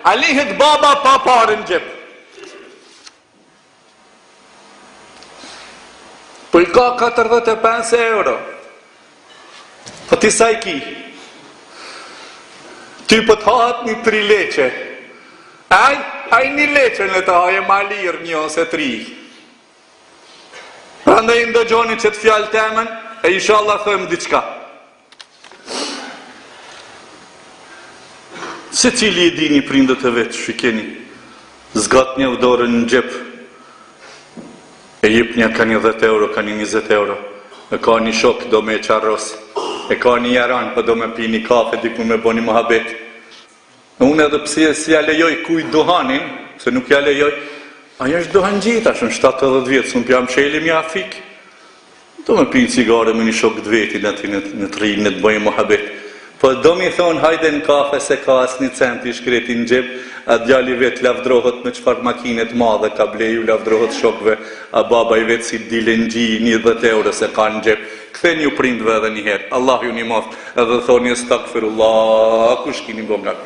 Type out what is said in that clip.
a lihet baba pa parë në gjep. Po I ka 45 euro. Po ti sa I ki? Ty po të hahet një 3 leqe. Aj një leqe në të haje ma lirë një ose 3. Prandaj ndëgjoni që të fjalë temen, e inshallah thëmë diçka. Se cili I dini prindët e vetë, shikeni, zgat një dorën në gjep, e jip një ka një 10 euro, ka një 20 euro, e ka një shok do me qarros, e ka një jaran, për do me pi një kafe, diku me bo një muhabet. Unë edhe pse si ja lejoj kujt duhanin, se nuk ja lejoj, ajo është duhan gjitha, shumë 70 vjetë, së më pjam shelim ja fik. Do me pi një cigare me një shok të vetin, ati në të rinë, në të bëjë muhabet. Po do mi thonë, hajde në kafe se ka as një cent I shkreti në gjep, a djali vetë lavdrohet me qëfar makinet madhe, ka bleju lavdrohet shokve, a baba I vetë si dile në gji, një 10 euro se ka në gjep. Kthen ju prindve edhe njëherë. Allah ju një maftë, edhe thoni stakfirullah, kush kini bo nga